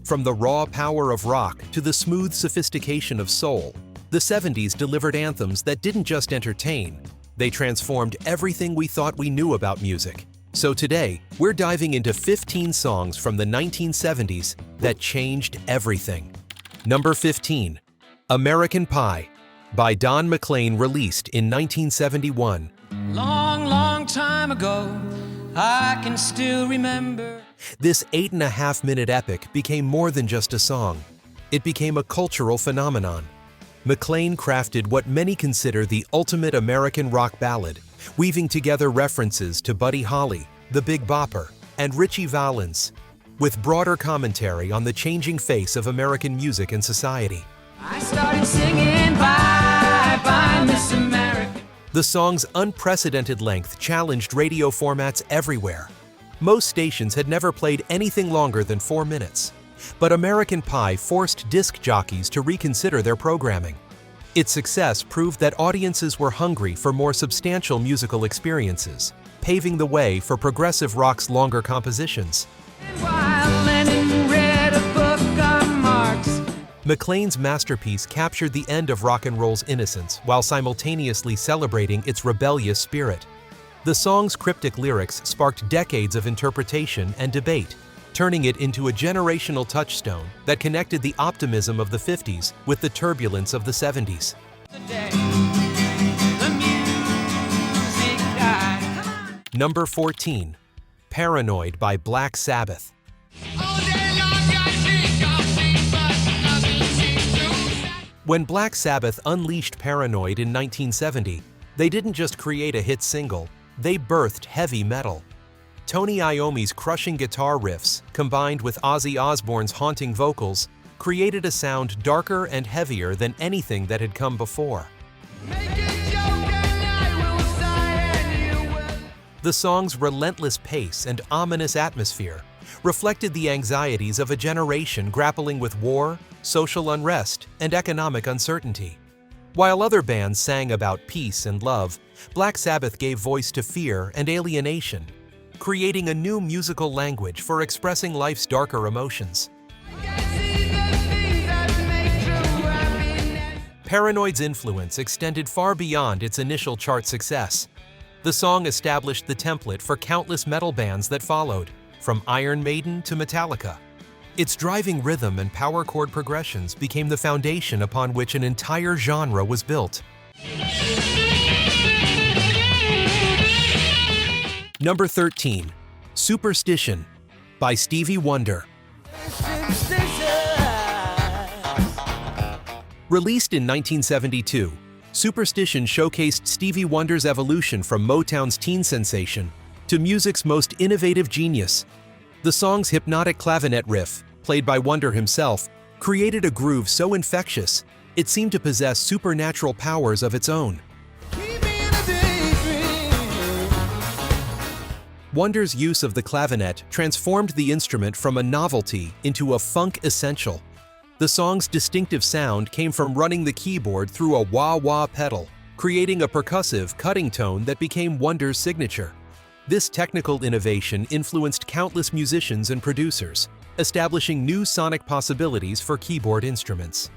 From the raw power of rock to the smooth sophistication of soul, the 70s delivered anthems that didn't just entertain, they transformed everything we thought we knew about music. So today, we're diving into 15 songs from the 1970s that changed everything. Number 15. American Pie by Don McLean, released in 1971. Long time ago, I can still remember. This 8.5-minute epic became more than just a song. It became a cultural phenomenon. McLean crafted what many consider the ultimate American rock ballad, weaving together references to Buddy Holly, the Big Bopper, and Ritchie Valens, with broader commentary on the changing face of American music and society. I started singing Bye Bye Miss America. The song's unprecedented length challenged radio formats everywhere. Most stations had never played anything longer than 4 minutes. But American Pie forced disc jockeys to reconsider their programming. Its success proved that audiences were hungry for more substantial musical experiences, paving the way for progressive rock's longer compositions. And while Lennon read a book on Marx, McLean's masterpiece captured the end of rock and roll's innocence while simultaneously celebrating its rebellious spirit. The song's cryptic lyrics sparked decades of interpretation and debate, turning it into a generational touchstone that connected the optimism of the 50s with the turbulence of the 70s. today, the music died. Number 14. Paranoid by Black Sabbath. When Black Sabbath unleashed Paranoid in 1970, they didn't just create a hit single, they birthed heavy metal. Tony Iommi's crushing guitar riffs, combined with Ozzy Osbourne's haunting vocals, created a sound darker and heavier than anything that had come before. The song's relentless pace and ominous atmosphere reflected the anxieties of a generation grappling with war, social unrest, and economic uncertainty. While other bands sang about peace and love, Black Sabbath gave voice to fear and alienation, creating a new musical language for expressing life's darker emotions. Paranoid's influence extended far beyond its initial chart success. The song established the template for countless metal bands that followed, from Iron Maiden to Metallica. Its driving rhythm and power chord progressions became the foundation upon which an entire genre was built. Number 13. Superstition by Stevie Wonder. Released in 1972, Superstition showcased Stevie Wonder's evolution from Motown's teen sensation to music's most innovative genius. The song's hypnotic clavinet riff, played by Wonder himself, created a groove so infectious, it seemed to possess supernatural powers of its own. Wonder's use of the clavinet transformed the instrument from a novelty into a funk essential. The song's distinctive sound came from running the keyboard through a wah-wah pedal, creating a percussive, cutting tone that became Wonder's signature. This technical innovation influenced countless musicians and producers, establishing new sonic possibilities for keyboard instruments.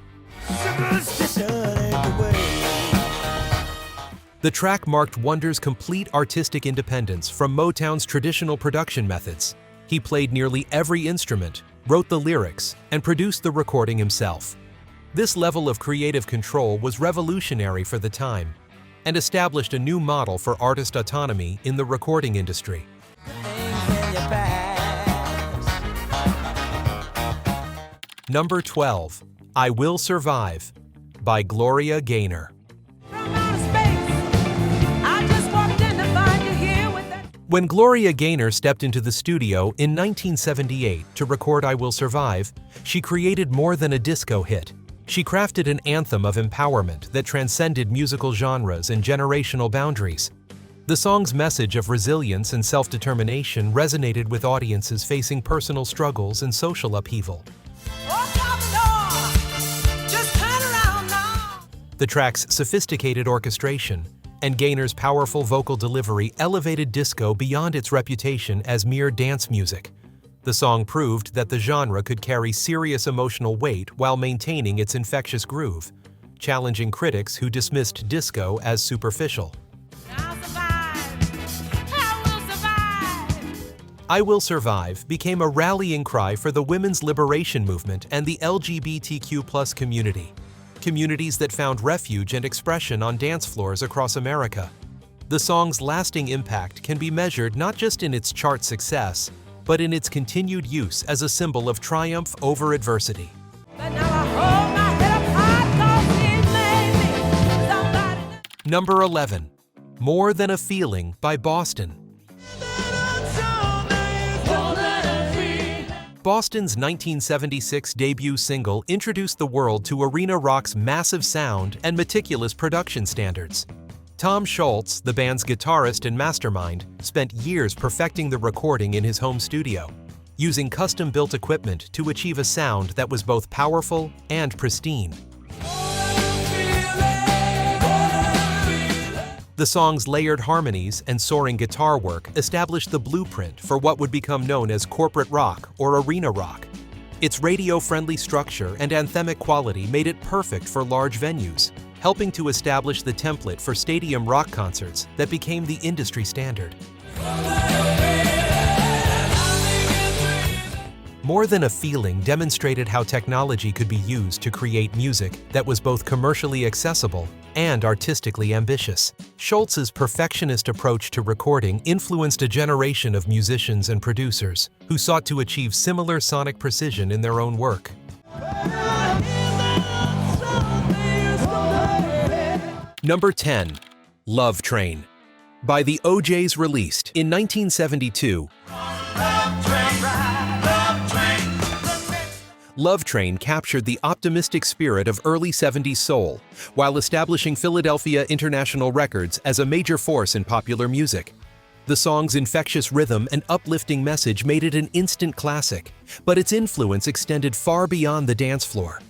The track marked Wonder's complete artistic independence from Motown's traditional production methods. He played nearly every instrument, wrote the lyrics, and produced the recording himself. This level of creative control was revolutionary for the time and established a new model for artist autonomy in the recording industry. Number 12. I Will Survive by Gloria Gaynor. When Gloria Gaynor stepped into the studio in 1978 to record I Will Survive, she created more than a disco hit. She crafted an anthem of empowerment that transcended musical genres and generational boundaries. The song's message of resilience and self-determination resonated with audiences facing personal struggles and social upheaval. The track's sophisticated orchestration and Gaynor's powerful vocal delivery elevated disco beyond its reputation as mere dance music. The song proved that the genre could carry serious emotional weight while maintaining its infectious groove, challenging critics who dismissed disco as superficial. I Will Survive became a rallying cry for the women's liberation movement and the LGBTQ+ community, communities that found refuge and expression on dance floors across America. The song's lasting impact can be measured not just in its chart success, but in its continued use as a symbol of triumph over adversity. Number 11. More Than a Feeling by Boston. Boston's 1976 debut single introduced the world to arena rock's massive sound and meticulous production standards. Tom Scholz, the band's guitarist and mastermind, spent years perfecting the recording in his home studio, using custom-built equipment to achieve a sound that was both powerful and pristine. The song's layered harmonies and soaring guitar work established the blueprint for what would become known as corporate rock or arena rock. Its radio-friendly structure and anthemic quality made it perfect for large venues, helping to establish the template for stadium rock concerts that became the industry standard. More Than a Feeling demonstrated how technology could be used to create music that was both commercially accessible and artistically ambitious. Scholz's perfectionist approach to recording influenced a generation of musicians and producers who sought to achieve similar sonic precision in their own work. Number 10. Love Train by the O'Jays, released in 1972. Love Train captured the optimistic spirit of early 70s soul, while establishing Philadelphia International Records as a major force in popular music. The song's infectious rhythm and uplifting message made it an instant classic, but its influence extended far beyond the dance floor.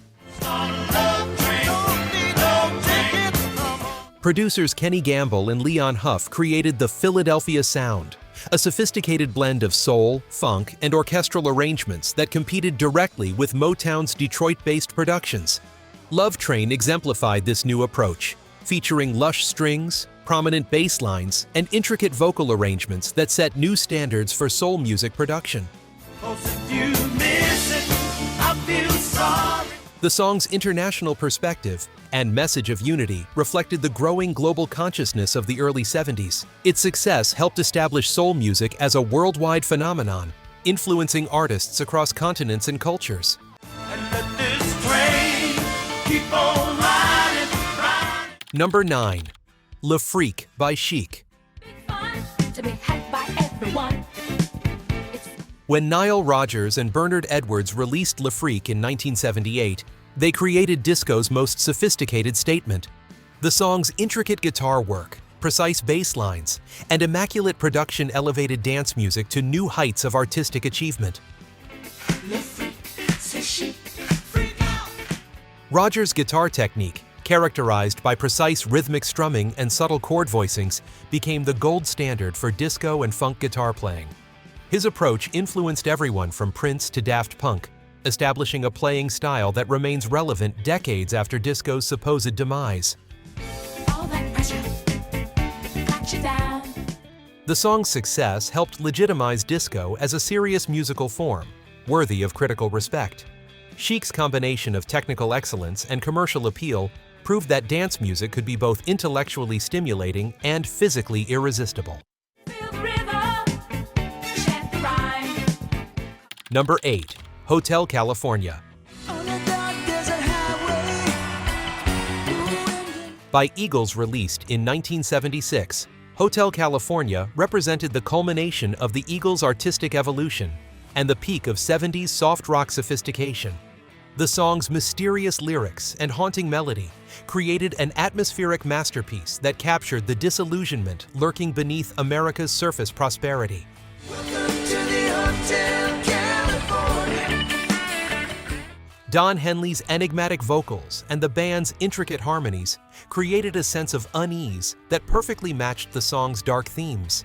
Producers Kenny Gamble and Leon Huff created the Philadelphia sound, a sophisticated blend of soul, funk, and orchestral arrangements that competed directly with Motown's Detroit-based productions. Love Train exemplified this new approach, featuring lush strings, prominent bass lines, and intricate vocal arrangements that set new standards for soul music production. The song's international perspective and message of unity reflected the growing global consciousness of the early 70s. Its success helped establish soul music as a worldwide phenomenon, influencing artists across continents and cultures. Number 9. Le Freak by Chic. When Nile Rodgers and Bernard Edwards released Le Freak in 1978, they created disco's most sophisticated statement. The song's intricate guitar work, precise bass lines, and immaculate production elevated dance music to new heights of artistic achievement. Rodgers' guitar technique, characterized by precise rhythmic strumming and subtle chord voicings, became the gold standard for disco and funk guitar playing. His approach influenced everyone from Prince to Daft Punk, establishing a playing style that remains relevant decades after disco's supposed demise. The song's success helped legitimize disco as a serious musical form, worthy of critical respect. Chic's combination of technical excellence and commercial appeal proved that dance music could be both intellectually stimulating and physically irresistible. Number 8. Hotel California by Eagles, released in 1976. Hotel California represented the culmination of the Eagles' artistic evolution and the peak of 70s soft rock sophistication. The song's mysterious lyrics and haunting melody created an atmospheric masterpiece that captured the disillusionment lurking beneath America's surface prosperity. Don Henley's enigmatic vocals and the band's intricate harmonies created a sense of unease that perfectly matched the song's dark themes.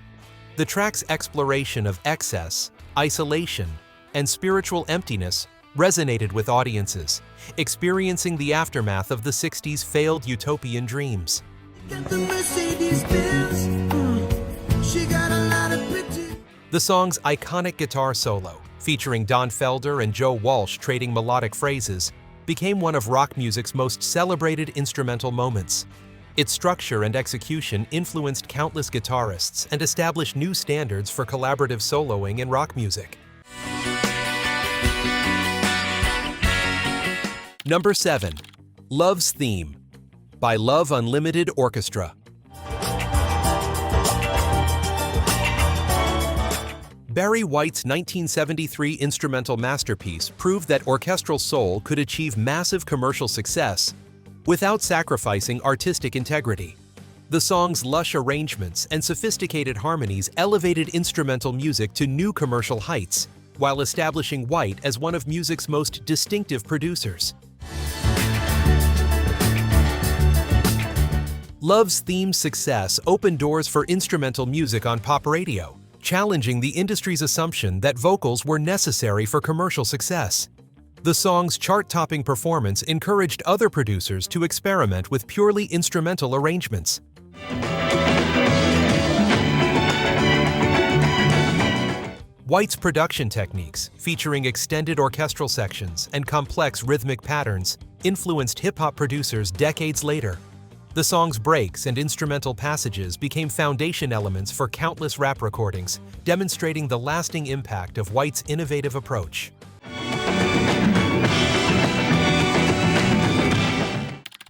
The track's exploration of excess, isolation, and spiritual emptiness resonated with audiences, experiencing the aftermath of the 60s failed utopian dreams. The song's iconic guitar solo, featuring Don Felder and Joe Walsh trading melodic phrases, became one of rock music's most celebrated instrumental moments. Its structure and execution influenced countless guitarists and established new standards for collaborative soloing in rock music. Number 7. Love's Theme by Love Unlimited Orchestra. Barry White's 1973 instrumental masterpiece proved that orchestral soul could achieve massive commercial success without sacrificing artistic integrity. The song's lush arrangements and sophisticated harmonies elevated instrumental music to new commercial heights, while establishing White as one of music's most distinctive producers. Love's Theme's success opened doors for instrumental music on pop radio, challenging the industry's assumption that vocals were necessary for commercial success. The song's chart-topping performance encouraged other producers to experiment with purely instrumental arrangements. White's production techniques, featuring extended orchestral sections and complex rhythmic patterns, influenced hip-hop producers decades later. The song's breaks and instrumental passages became foundation elements for countless rap recordings, demonstrating the lasting impact of White's innovative approach.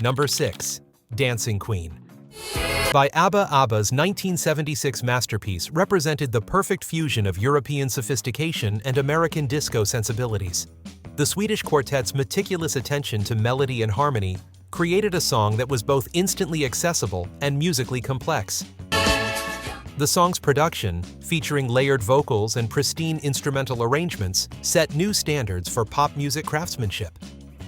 Number 6. Dancing Queen by ABBA. ABBA's 1976 masterpiece represented the perfect fusion of European sophistication and American disco sensibilities. The Swedish quartet's meticulous attention to melody and harmony created a song that was both instantly accessible and musically complex. The song's production, featuring layered vocals and pristine instrumental arrangements, set new standards for pop music craftsmanship.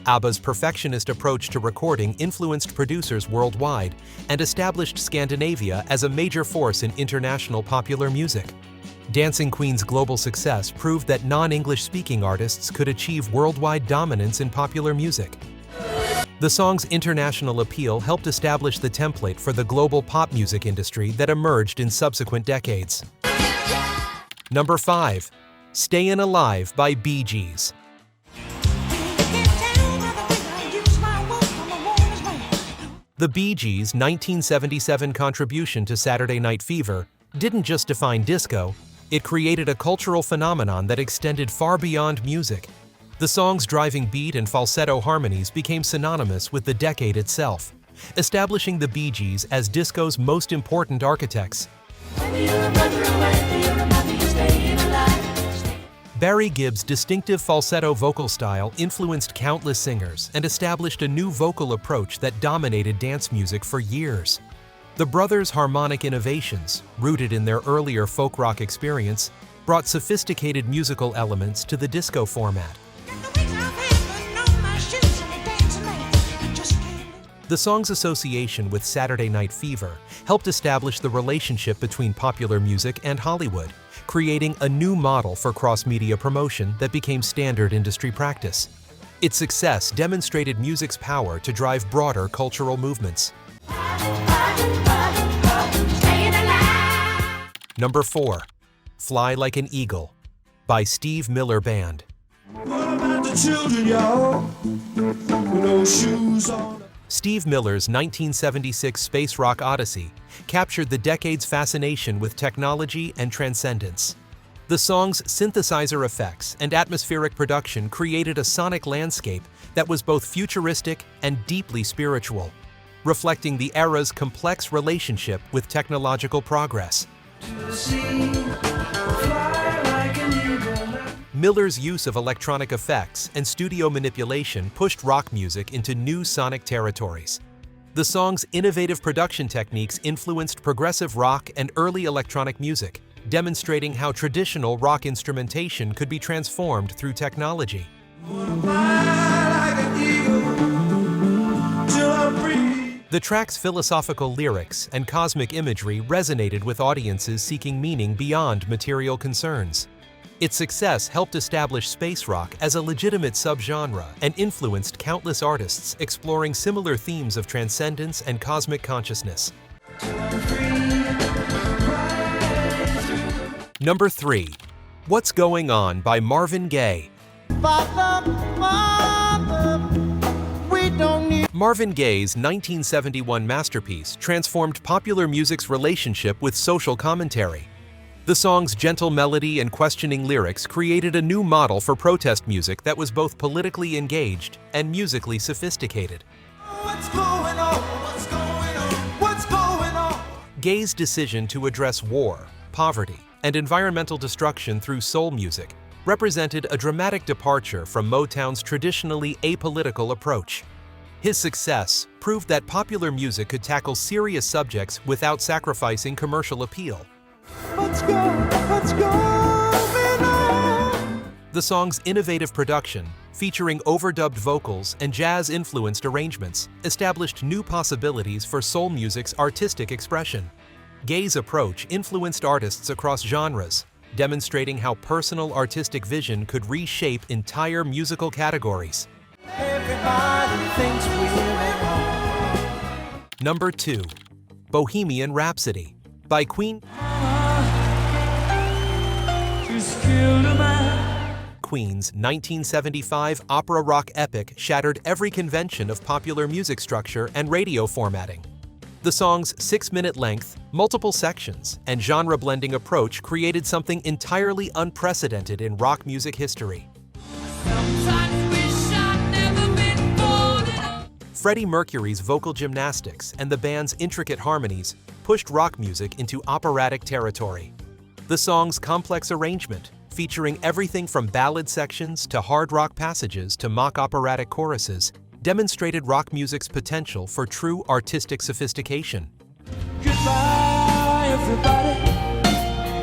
ABBA's perfectionist approach to recording influenced producers worldwide and established Scandinavia as a major force in international popular music. Dancing Queen's global success proved that non-English speaking artists could achieve worldwide dominance in popular music. The song's international appeal helped establish the template for the global pop music industry that emerged in subsequent decades. Number 5. Stayin' Alive by Bee Gees. The Bee Gees' 1977 contribution to Saturday Night Fever didn't just define disco, it created a cultural phenomenon that extended far beyond music. The song's driving beat and falsetto harmonies became synonymous with the decade itself, establishing the Bee Gees as disco's most important architects. Barry Gibb's distinctive falsetto vocal style influenced countless singers and established a new vocal approach that dominated dance music for years. The brothers' harmonic innovations, rooted in their earlier folk rock experience, brought sophisticated musical elements to the disco format. The song's association with Saturday Night Fever helped establish the relationship between popular music and Hollywood, creating a new model for cross-media promotion that became standard industry practice. Its success demonstrated music's power to drive broader cultural movements. Number 4. Fly Like an Eagle by Steve Miller Band. What about the children, y'all? With no shoes on. Steve Miller's 1976 space rock odyssey captured the decade's fascination with technology and transcendence. The song's synthesizer effects and atmospheric production created a sonic landscape that was both futuristic and deeply spiritual, reflecting the era's complex relationship with technological progress. Miller's use of electronic effects and studio manipulation pushed rock music into new sonic territories. The song's innovative production techniques influenced progressive rock and early electronic music, demonstrating how traditional rock instrumentation could be transformed through technology. The track's philosophical lyrics and cosmic imagery resonated with audiences seeking meaning beyond material concerns. Its success helped establish space rock as a legitimate subgenre and influenced countless artists exploring similar themes of transcendence and cosmic consciousness. Number 3. What's Going On by Marvin Gaye. Marvin Gaye's 1971 masterpiece transformed popular music's relationship with social commentary. The song's gentle melody and questioning lyrics created a new model for protest music that was both politically engaged and musically sophisticated. What's going on? What's going on? What's going on? Gaye's decision to address war, poverty, and environmental destruction through soul music represented a dramatic departure from Motown's traditionally apolitical approach. His success proved that popular music could tackle serious subjects without sacrificing commercial appeal. What's going on? The song's innovative production, featuring overdubbed vocals and jazz-influenced arrangements, established new possibilities for soul music's artistic expression. Gaye's approach influenced artists across genres, demonstrating how personal artistic vision could reshape entire musical categories. Everybody thinks we're at home. Number 2. Bohemian Rhapsody by Queen. Just killed a man. Queen's 1975 opera rock epic shattered every convention of popular music structure and radio formatting. The song's 6-minute length, multiple sections, and genre-blending approach created something entirely unprecedented in rock music history. Freddie Mercury's vocal gymnastics and the band's intricate harmonies pushed rock music into operatic territory. The song's complex arrangement, featuring everything from ballad sections to hard rock passages to mock operatic choruses, demonstrated rock music's potential for true artistic sophistication. Goodbye, everybody.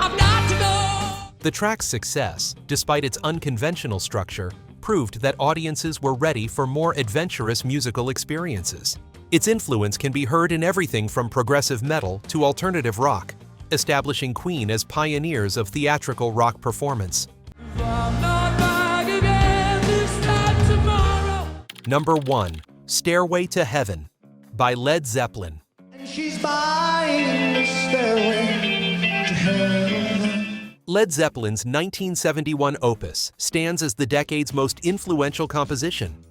I've got to go. The track's success, despite its unconventional structure, proved that audiences were ready for more adventurous musical experiences. Its influence can be heard in everything from progressive metal to alternative rock, establishing Queen as pioneers of theatrical rock performance. I'm not back again this time tomorrow. Number 1. Stairway to Heaven by Led Zeppelin. And she's buying the stairway to heaven. Led Zeppelin's 1971 opus stands as the decade's most influential composition,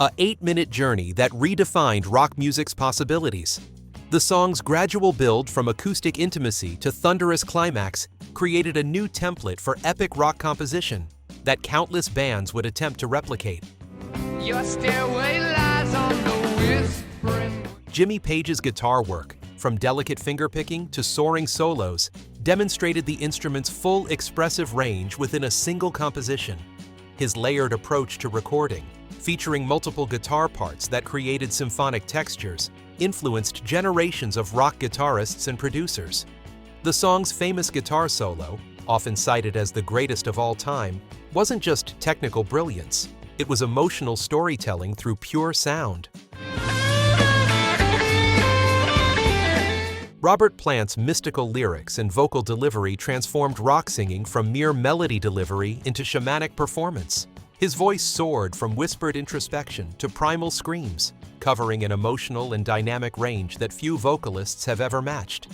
a 8-minute journey that redefined rock music's possibilities. The song's gradual build from acoustic intimacy to thunderous climax created a new template for epic rock composition that countless bands would attempt to replicate. Your stairway lies on the whispering. Jimmy Page's guitar work, from delicate fingerpicking to soaring solos, demonstrated the instrument's full expressive range within a single composition. His layered approach to recording, featuring multiple guitar parts that created symphonic textures, influenced generations of rock guitarists and producers. The song's famous guitar solo, often cited as the greatest of all time, wasn't just technical brilliance. It was emotional storytelling through pure sound. Robert Plant's mystical lyrics and vocal delivery transformed rock singing from mere melody delivery into shamanic performance. His voice soared from whispered introspection to primal screams, covering an emotional and dynamic range that few vocalists have ever matched.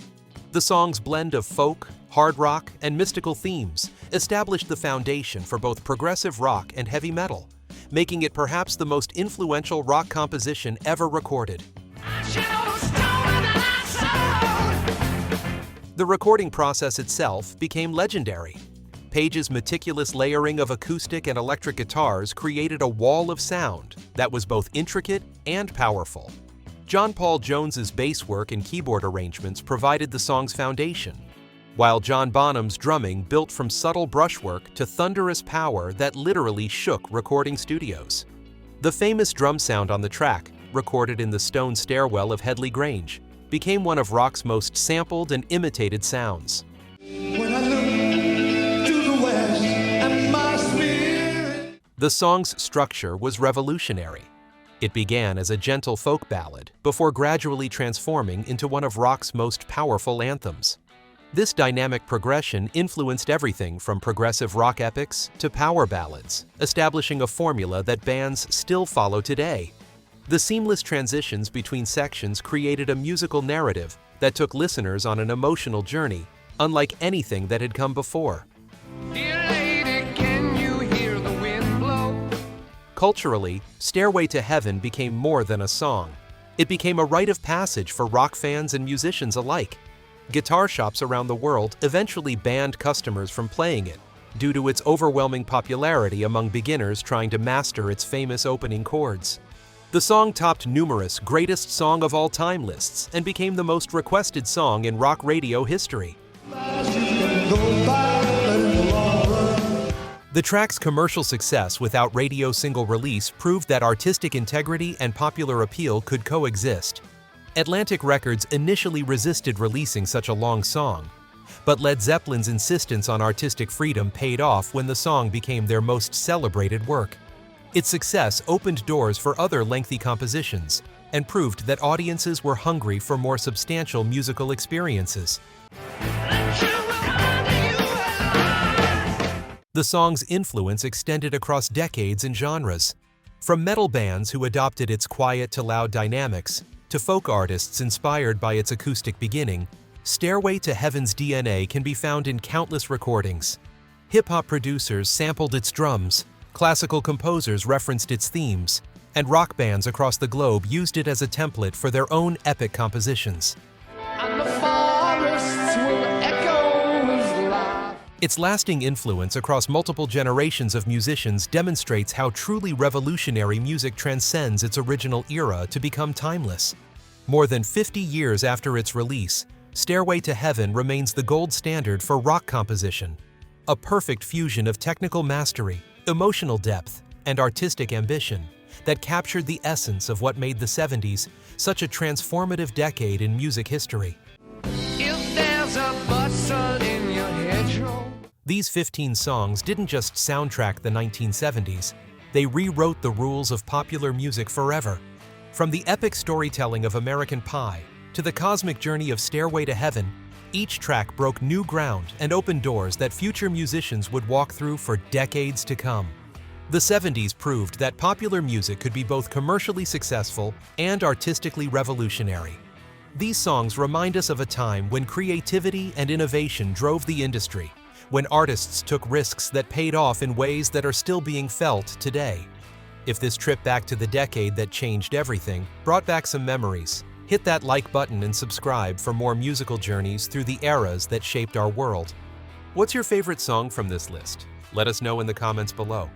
The song's blend of folk, hard rock, and mystical themes established the foundation for both progressive rock and heavy metal, making it perhaps the most influential rock composition ever recorded. The recording process itself became legendary. Page's meticulous layering of acoustic and electric guitars created a wall of sound that was both intricate and powerful. John Paul Jones's bass work and keyboard arrangements provided the song's foundation, while John Bonham's drumming built from subtle brushwork to thunderous power that literally shook recording studios. The famous drum sound on the track, recorded in the stone stairwell of Headley Grange, became one of rock's most sampled and imitated sounds. When I look to the west and my spirit. The song's structure was revolutionary. It began as a gentle folk ballad before gradually transforming into one of rock's most powerful anthems. This dynamic progression influenced everything from progressive rock epics to power ballads, establishing a formula that bands still follow today. The seamless transitions between sections created a musical narrative that took listeners on an emotional journey, unlike anything that had come before. Dear lady, can you hear the wind blow? Culturally, Stairway to Heaven became more than a song. It became a rite of passage for rock fans and musicians alike. Guitar shops around the world eventually banned customers from playing it due to its overwhelming popularity among beginners trying to master its famous opening chords. The song topped numerous greatest song of all time lists and became the most requested song in rock radio history. The track's commercial success without radio single release proved that artistic integrity and popular appeal could coexist. Atlantic Records initially resisted releasing such a long song, but Led Zeppelin's insistence on artistic freedom paid off when the song became their most celebrated work. Its success opened doors for other lengthy compositions and proved that audiences were hungry for more substantial musical experiences. The song's influence extended across decades and genres. From metal bands who adopted its quiet to loud dynamics, to folk artists inspired by its acoustic beginning, Stairway to Heaven's DNA can be found in countless recordings. Hip-hop producers sampled its drums, classical composers referenced its themes, and rock bands across the globe used it as a template for their own epic compositions. And the forests will echo his laugh. Its lasting influence across multiple generations of musicians demonstrates how truly revolutionary music transcends its original era to become timeless. More than 50 years after its release, Stairway to Heaven remains the gold standard for rock composition, a perfect fusion of technical mastery, emotional depth, and artistic ambition that captured the essence of what made the 70s such a transformative decade in music history. If there's a bustle in your hedgerow. These 15 songs didn't just soundtrack the 1970s, they rewrote the rules of popular music forever. From the epic storytelling of American Pie to the cosmic journey of Stairway to Heaven, each track broke new ground and opened doors that future musicians would walk through for decades to come. The 70s proved that popular music could be both commercially successful and artistically revolutionary. These songs remind us of a time when creativity and innovation drove the industry, when artists took risks that paid off in ways that are still being felt today. If this trip back to the decade that changed everything brought back some memories, hit that like button and subscribe for more musical journeys through the eras that shaped our world. What's your favorite song from this list? Let us know in the comments below.